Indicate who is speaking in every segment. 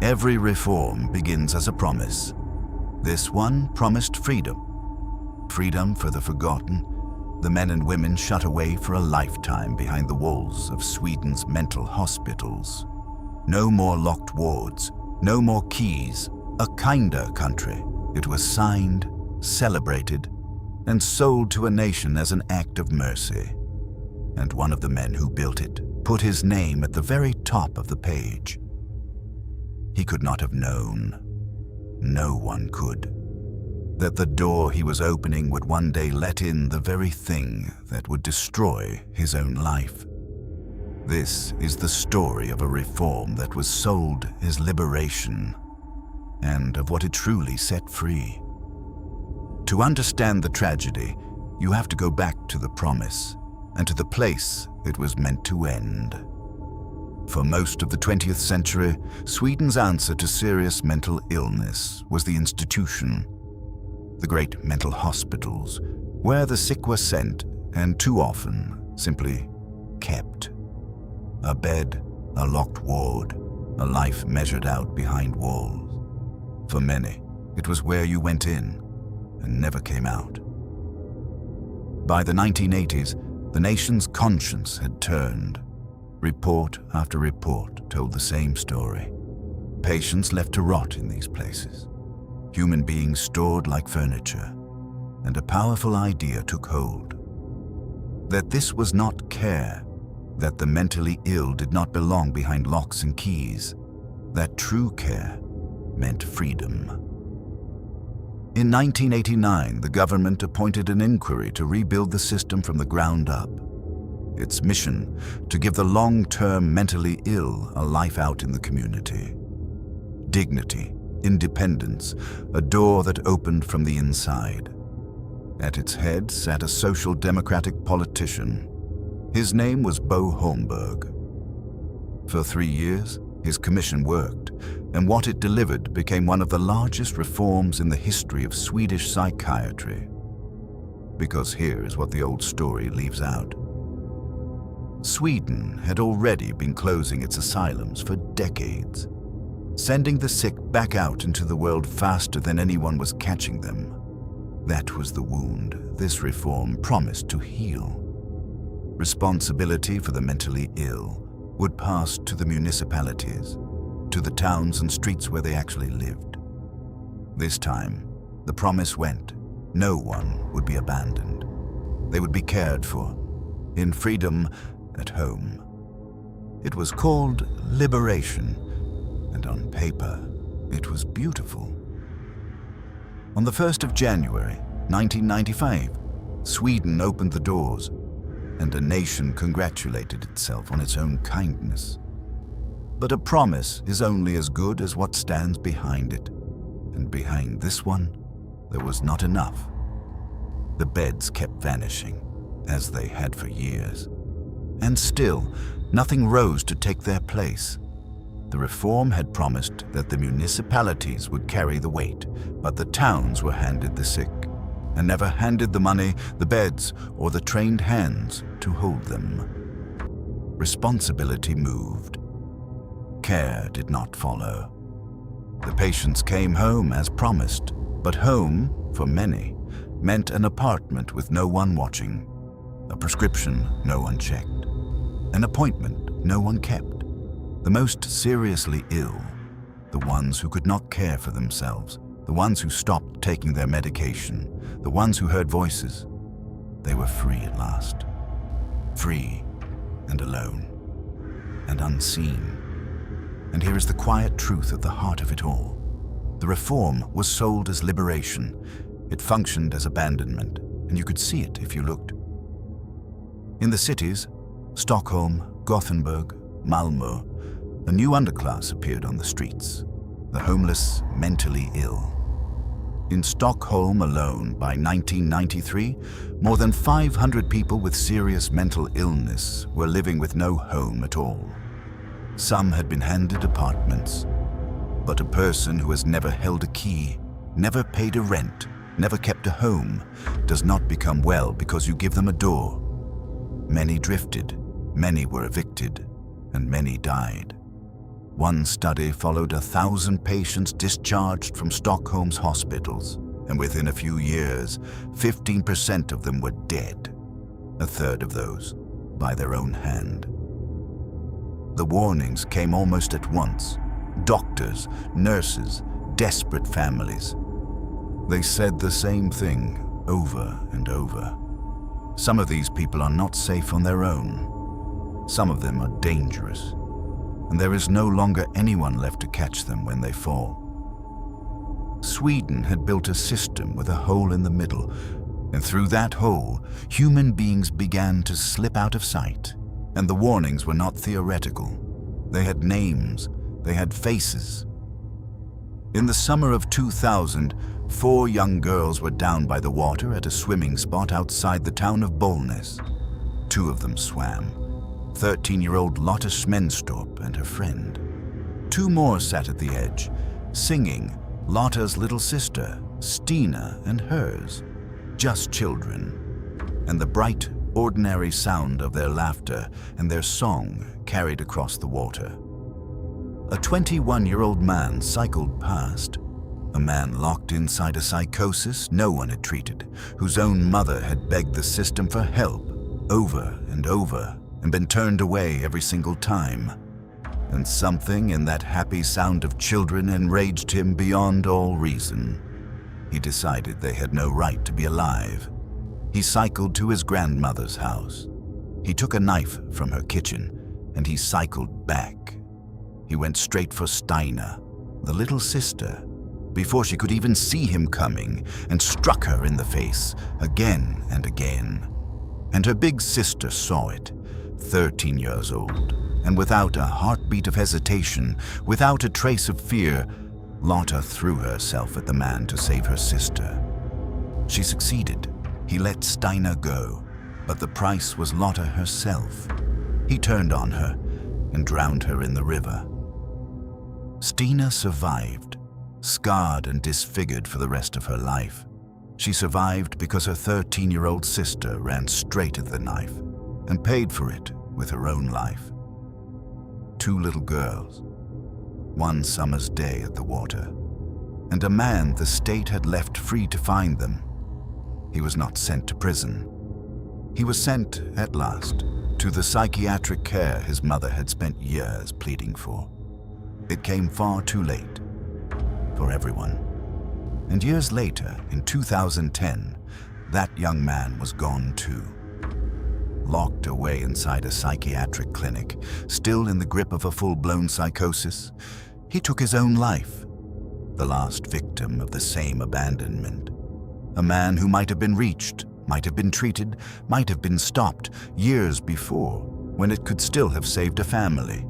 Speaker 1: Every reform begins as a promise. This one promised freedom. Freedom for the forgotten, the men and women shut away for a lifetime behind the walls of Sweden's mental hospitals. No more locked wards, no more keys, a kinder country. It was signed, celebrated, and sold to a nation as an act of mercy. And one of the men who built it put his name at the very top of the page. He could not have known, no one could, that the door he was opening would one day let in the very thing that would destroy his own life. This is the story of a reform that was sold as liberation, and of what it truly set free. To understand the tragedy, you have to go back to the promise, and to the place it was meant to end. For most of the 20th century, Sweden's answer to serious mental illness was the institution. The great mental hospitals, where the sick were sent and too often simply kept. A bed, a locked ward, a life measured out behind walls. For many, it was where you went in and never came out. By the 1980s, the nation's conscience had turned. Report after report told the same story. Patients left to rot in these places. Human beings stored like furniture, and a powerful idea took hold. That this was not care, that the mentally ill did not belong behind locks and keys, that true care meant freedom. In 1989, the government appointed an inquiry to rebuild the system from the ground up. Its mission, to give the long-term mentally ill a life out in the community. Dignity, independence, a door that opened from the inside. At its head sat a social democratic politician. His name was Bo Holmberg. For 3 years, his commission worked, and what it delivered became one of the largest reforms in the history of Swedish psychiatry. Because here is what the old story leaves out. Sweden had already been closing its asylums for decades, sending the sick back out into the world faster than anyone was catching them. That was the wound this reform promised to heal. Responsibility for the mentally ill would pass to the municipalities, to the towns and streets where they actually lived. This time, the promise went, no one would be abandoned. They would be cared for, in freedom at home. It was called liberation, and on paper, it was beautiful. On the 1st of January, 1995, Sweden opened the doors, and a nation congratulated itself on its own kindness. But a promise is only as good as what stands behind it, and behind this one, there was not enough. The beds kept vanishing, as they had for years. And still, nothing rose to take their place. The reform had promised that the municipalities would carry the weight, but the towns were handed the sick, and never handed the money, the beds, or the trained hands to hold them. Responsibility moved. Care did not follow. The patients came home as promised, but home, for many, meant an apartment with no one watching, a prescription no one checked, an appointment no one kept. The most seriously ill, the ones who could not care for themselves, the ones who stopped taking their medication, the ones who heard voices, they were free at last. Free and alone and unseen. And here is the quiet truth at the heart of it all. The reform was sold as liberation. It functioned as abandonment, and you could see it if you looked. In the cities, Stockholm, Gothenburg, Malmö, a new underclass appeared on the streets, the homeless, mentally ill. In Stockholm alone, by 1993, more than 500 people with serious mental illness were living with no home at all. Some had been handed apartments, but a person who has never held a key, never paid a rent, never kept a home, does not become well because you give them a door. Many drifted, many were evicted, and many died. One study followed 1,000 patients discharged from Stockholm's hospitals, and within a few years, 15% of them were dead, a third of those by their own hand. The warnings came almost at once. Doctors, nurses, desperate families. They said the same thing over and over. Some of these people are not safe on their own. Some of them are dangerous, and there is no longer anyone left to catch them when they fall. Sweden had built a system with a hole in the middle, and through that hole, human beings began to slip out of sight. And the warnings were not theoretical. They had names, they had faces. In the summer of 2000, 4 young girls were down by the water at a swimming spot outside the town of Bollnäs. 2 of them swam, 13-year-old Lotta Smenstorp and her friend. 2 more sat at the edge, singing Lotta's little sister, Stina, and hers, just children. And the bright, ordinary sound of their laughter and their song carried across the water. A 21-year-old man cycled past, a man locked inside a psychosis no one had treated, whose own mother had begged the system for help over and over and been turned away every single time. And something in that happy sound of children enraged him beyond all reason. He decided they had no right to be alive. He cycled to his grandmother's house. He took a knife from her kitchen, and he cycled back. He went straight for Stina, the little sister, before she could even see him coming, and struck her in the face again and again. And her big sister saw it, 13 years old, and without a heartbeat of hesitation, without a trace of fear, Lotta threw herself at the man to save her sister. She succeeded. He let Stina go, but the price was Lotta herself. He turned on her and drowned her in the river. Stina survived, scarred and disfigured for the rest of her life. She survived because her 13-year-old sister ran straight at the knife and paid for it with her own life. 2 little girls, one summer's day at the water, and a man the state had left free to find them. He was not sent to prison. He was sent, at last, to the psychiatric care his mother had spent years pleading for. It came far too late for everyone. And years later, in 2010, that young man was gone too. Locked away inside a psychiatric clinic, still in the grip of a full-blown psychosis, he took his own life, the last victim of the same abandonment. A man who might have been reached, might have been treated, might have been stopped years before, when it could still have saved a family.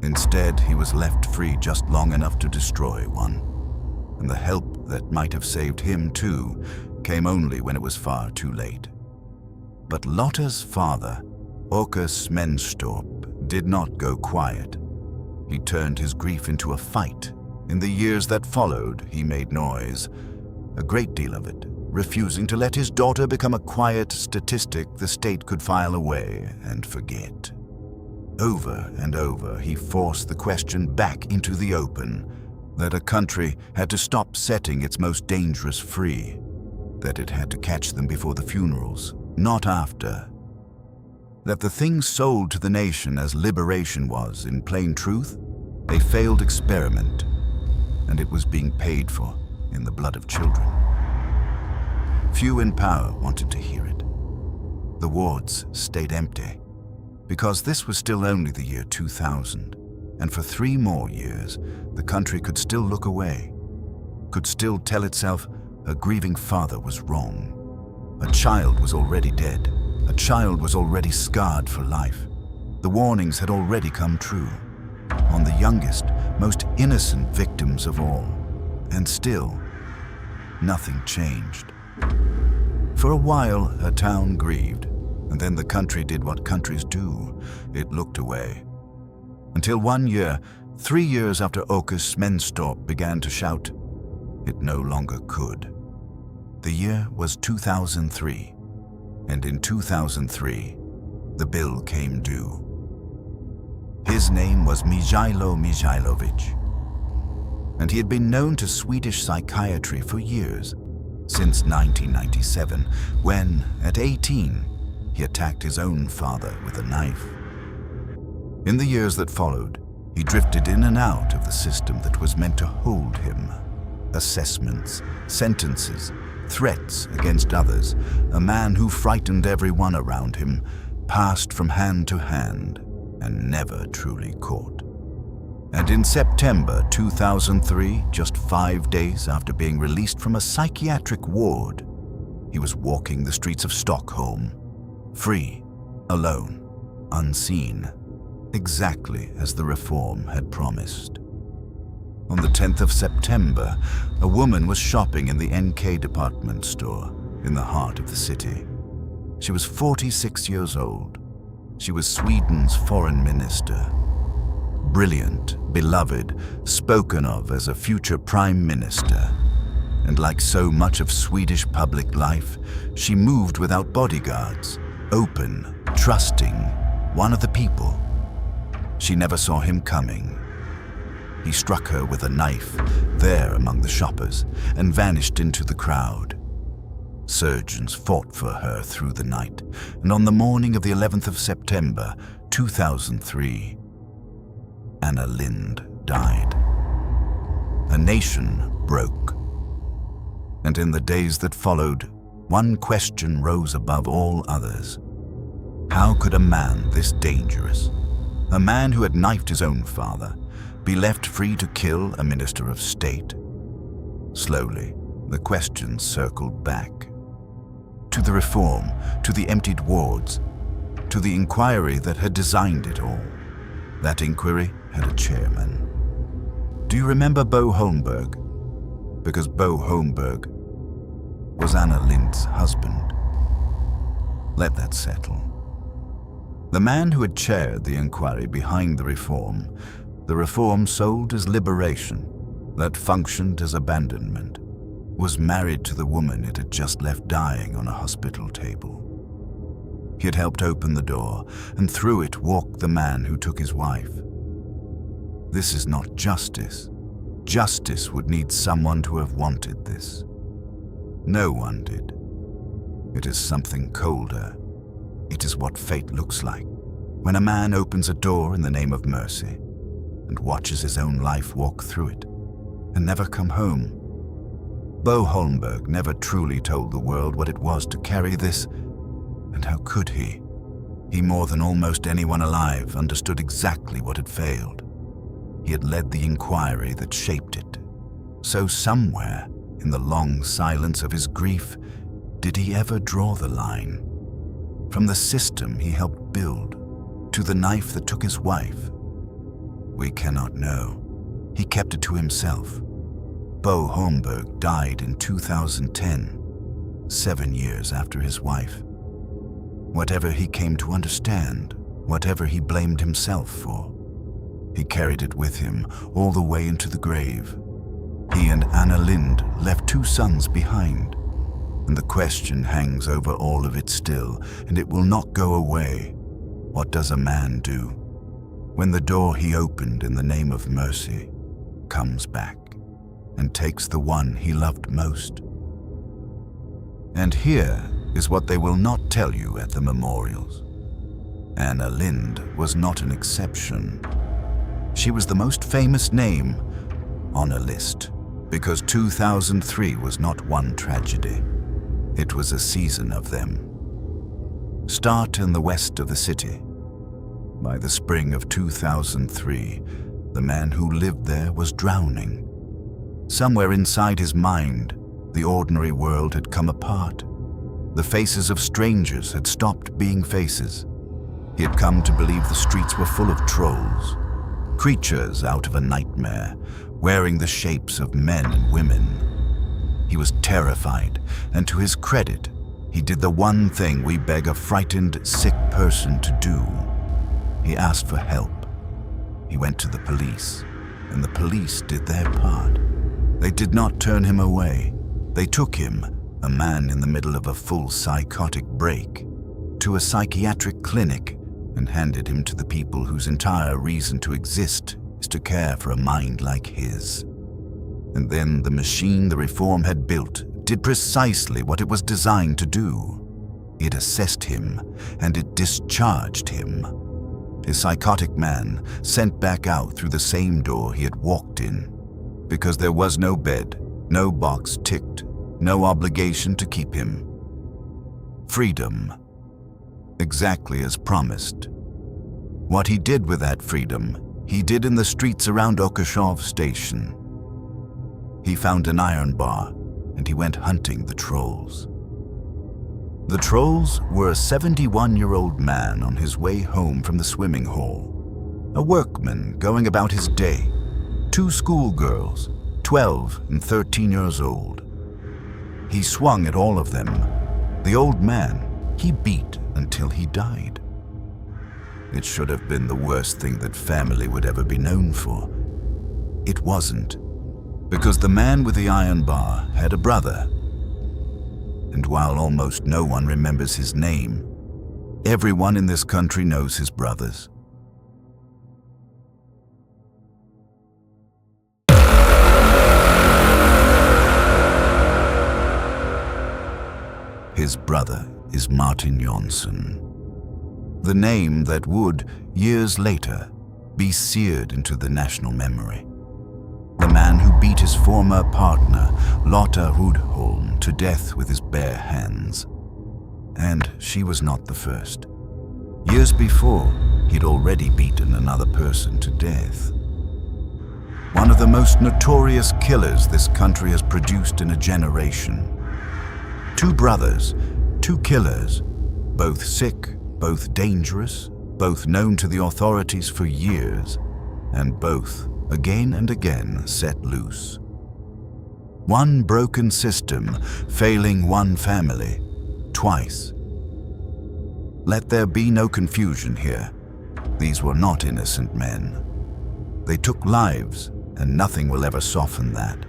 Speaker 1: Instead, he was left free just long enough to destroy one. And the help that might have saved him too came only when it was far too late. But Lotta's father, Åke Smenstorp, did not go quiet. He turned his grief into a fight. In the years that followed, he made noise, a great deal of it, refusing to let his daughter become a quiet statistic the state could file away and forget. Over and over, he forced the question back into the open, that a country had to stop setting its most dangerous free, that it had to catch them before the funerals, not after. That the thing sold to the nation as liberation was, in plain truth, a failed experiment, and it was being paid for in the blood of children. Few in power wanted to hear it. The wards stayed empty, because this was still only the year 2000, and for 3 more years, the country could still look away, could still tell itself a grieving father was wrong. A child was already dead. A child was already scarred for life. The warnings had already come true, on the youngest, most innocent victims of all. And still, nothing changed. For a while, her town grieved, and then the country did what countries do. It looked away. Until one year, 3 years after Åke Smenstorp began to shout, it no longer could. The year was 2003, and in 2003, the bill came due. His name was Mijailo Mijailovic, and he had been known to Swedish psychiatry for years, since 1997, when, at 18, he attacked his own father with a knife. In the years that followed, he drifted in and out of the system that was meant to hold him. Assessments, sentences, threats against others, a man who frightened everyone around him, passed from hand to hand and never truly caught. And in September 2003, just 5 days after being released from a psychiatric ward, he was walking the streets of Stockholm, free, alone, unseen, exactly as the reform had promised. On the 10th of September, a woman was shopping in the NK department store in the heart of the city. She was 46 years old. She was Sweden's foreign minister. Brilliant, beloved, spoken of as a future prime minister. And like so much of Swedish public life, she moved without bodyguards, open, trusting, one of the people. She never saw him coming. He struck her with a knife there among the shoppers and vanished into the crowd. Surgeons fought for her through the night, and on the morning of the 11th of September, 2003, Anna Lindh died. A nation broke. And in the days that followed, one question rose above all others. How could a man this dangerous, a man who had knifed his own father, be left free to kill a minister of state? Slowly, the questions circled back. To the reform, to the emptied wards, to the inquiry that had designed it all. That inquiry had a chairman. Do you remember Bo Holmberg? Because Bo Holmberg was Anna Lindh's husband. Let that settle. The man who had chaired the inquiry behind the reform sold as liberation, that functioned as abandonment, was married to the woman it had just left dying on a hospital table. He had helped open the door, and through it walked the man who took his wife. This is not justice. Justice would need someone to have wanted this. No one did. It is something colder. It is what fate looks like when a man opens a door in the name of mercy and watches his own life walk through it and never come home. Bo Holmberg never truly told the world what it was to carry this, and how could he? He, more than almost anyone alive, understood exactly what had failed. He had led the inquiry that shaped it. So somewhere, in the long silence of his grief, did he ever draw the line? From the system he helped build, to the knife that took his wife. We cannot know. He kept it to himself. Bo Holmberg died in 2010, 7 years after his wife. Whatever he came to understand, whatever he blamed himself for, he carried it with him all the way into the grave. He and Anna Lindh left 2 sons behind, and the question hangs over all of it still, and it will not go away. What does a man do when the door he opened in the name of mercy comes back and takes the one he loved most? And here is what they will not tell you at the memorials. Anna Lindh was not an exception. She was the most famous name on a list, because 2003 was not one tragedy. It was a season of them. Start in the west of the city. By the spring of 2003, the man who lived there was drowning. Somewhere inside his mind, the ordinary world had come apart. The faces of strangers had stopped being faces. He had come to believe the streets were full of trolls, creatures out of a nightmare, wearing the shapes of men and women. He was terrified, and to his credit, he did the one thing we beg a frightened, sick person to do. He asked for help. He went to the police, and the police did their part. They did not turn him away. They took him, a man in the middle of a full psychotic break, to a psychiatric clinic and handed him to the people whose entire reason to exist is to care for a mind like his. And then the machine the reform had built did precisely what it was designed to do. It assessed him, and it discharged him. A psychotic man sent back out through the same door he had walked in, because there was no bed, no box ticked, no obligation to keep him. Freedom. Exactly as promised. What he did with that freedom, he did in the streets around Okashov station. He found an iron bar, and he went hunting the trolls. The trolls were a 71-year-old man on his way home from the swimming hall, a workman going about his day, 2 schoolgirls, 12 and 13 years old. He swung at all of them. The old man he beat until he died. It should have been the worst thing that family would ever be known for. It wasn't, because the man with the iron bar had a brother. And while almost no one remembers his name, everyone in this country knows his brothers. His brother is Martin Jonsson, the name that would, years later, be seared into the national memory. The man who beat his former partner, Lotta Rudholm, to death with his bare hands. And she was not the first. Years before, he'd already beaten another person to death. One of the most notorious killers this country has produced in a generation. 2 brothers, 2 killers, both sick, both dangerous, both known to the authorities for years, and both, again and again, set loose. One broken system failing one family, twice. Let there be no confusion here. These were not innocent men. They took lives, and nothing will ever soften that.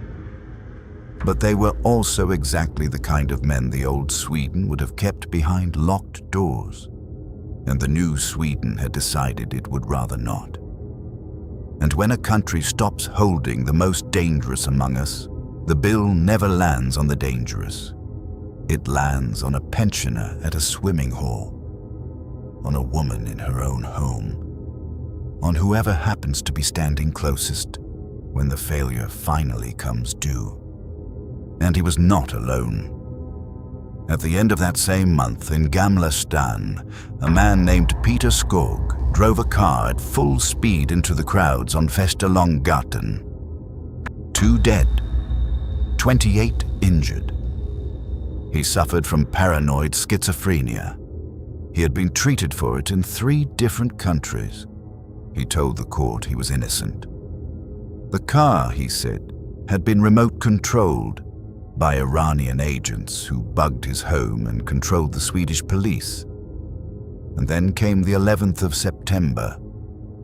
Speaker 1: But they were also exactly the kind of men the old Sweden would have kept behind locked doors. And the new Sweden had decided it would rather not. And when a country stops holding the most dangerous among us, the bill never lands on the dangerous. It lands on a pensioner at a swimming hall, on a woman in her own home, on whoever happens to be standing closest when the failure finally comes due. And he was not alone. At the end of that same month in Gamla Stan, a man named Peter Skog drove a car at full speed into the crowds on Västerlånggatan. 2 dead, 28 injured. He suffered from paranoid schizophrenia. He had been treated for it in 3 different countries. He told the court he was innocent. The car, he said, had been remote-controlled by Iranian agents who bugged his home and controlled the Swedish police. And then came the 11th of September.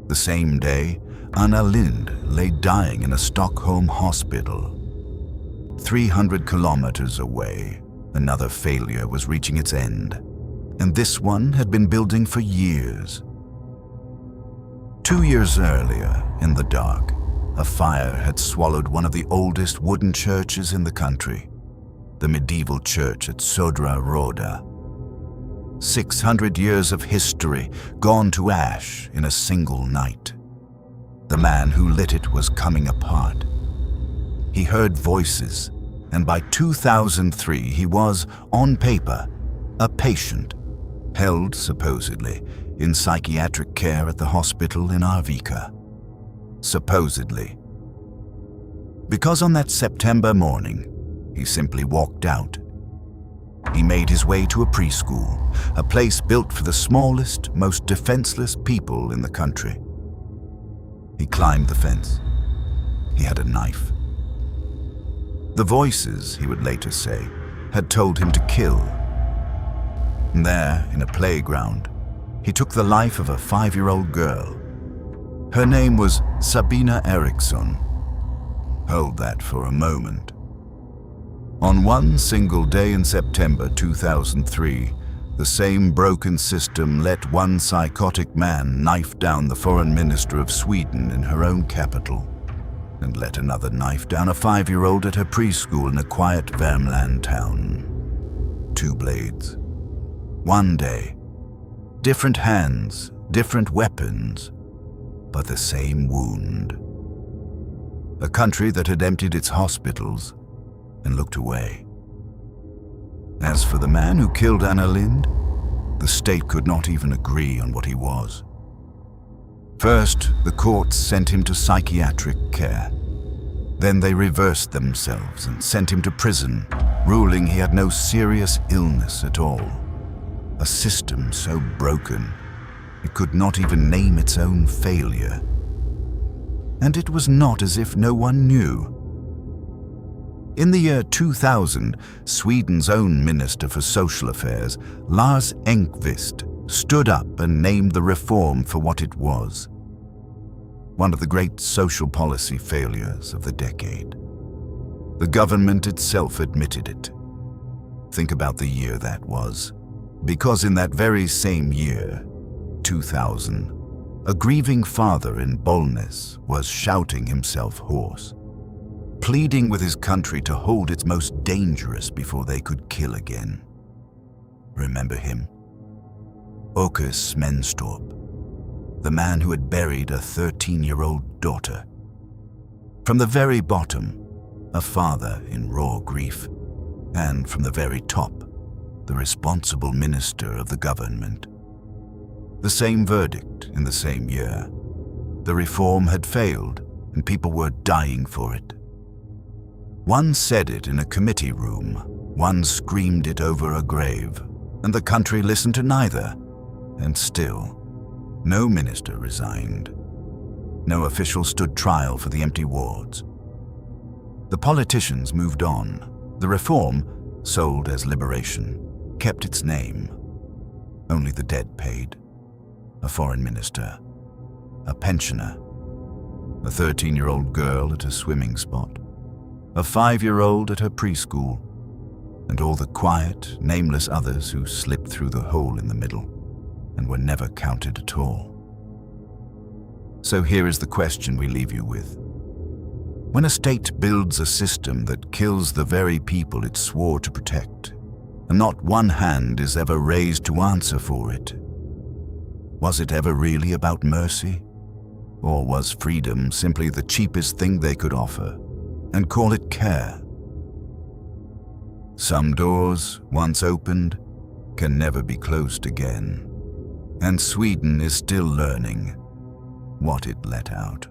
Speaker 1: The same day, Anna Lindh lay dying in a Stockholm hospital. 300 kilometers away, another failure was reaching its end, and this one had been building for years. 2 years earlier, in the dark, a fire had swallowed one of the oldest wooden churches in the country, the medieval church at Södra Råda. 600 years of history gone to ash in a single night. The man who lit it was coming apart. He heard voices, and by 2003 he was, on paper, a patient, held, supposedly, in psychiatric care at the hospital in Arvika. Supposedly. Because on that September morning, he simply walked out. He made his way to a preschool, a place built for the smallest, most defenseless people in the country. He climbed the fence. He had a knife. The voices, he would later say, had told him to kill. And there, in a playground, he took the life of a 5-year-old girl. Her name was Sabina Eriksson. Hold that for a moment. On one single day in September 2003, The same broken system let one psychotic man knife down the foreign minister of Sweden in her own capital, and let another knife down a 5-year-old at her preschool in a quiet Värmland town. 2 blades. One day. Different hands, different weapons, but the same wound. A country that had emptied its hospitals and looked away. As for the man who killed Anna Lindh, the state could not even agree on what he was. First, the courts sent him to psychiatric care. Then they reversed themselves and sent him to prison, ruling he had no serious illness at all. A system so broken, it could not even name its own failure. And it was not as if no one knew. In the year 2000, Sweden's own Minister for Social Affairs, Lars Engqvist, stood up and named the reform for what it was. One of the great social policy failures of the decade. The government itself admitted it. Think about the year that was. Because in that very same year, 2000, a grieving father in Bollnäs was shouting himself hoarse, pleading with his country to hold its most dangerous before they could kill again. Remember him? Åke Smenstorp, the man who had buried a 13-year-old daughter. From the very bottom, a father in raw grief, and from the very top, the responsible minister of the government. The same verdict in the same year. The reform had failed, and people were dying for it. One said it in a committee room, one screamed it over a grave, and the country listened to neither. And still, no minister resigned. No official stood trial for the empty wards. The politicians moved on. The reform, sold as liberation, kept its name. Only the dead paid. A foreign minister, a pensioner, a 13-year-old girl at a swimming spot, a 5-year-old at her preschool, and all the quiet, nameless others who slipped through the hole in the middle and were never counted at all. So here is the question we leave you with. When a state builds a system that kills the very people it swore to protect, and not one hand is ever raised to answer for it, was it ever really about mercy? Or was freedom simply the cheapest thing they could offer, and call it care? Some doors, once opened, can never be closed again, and Sweden is still learning what it let out.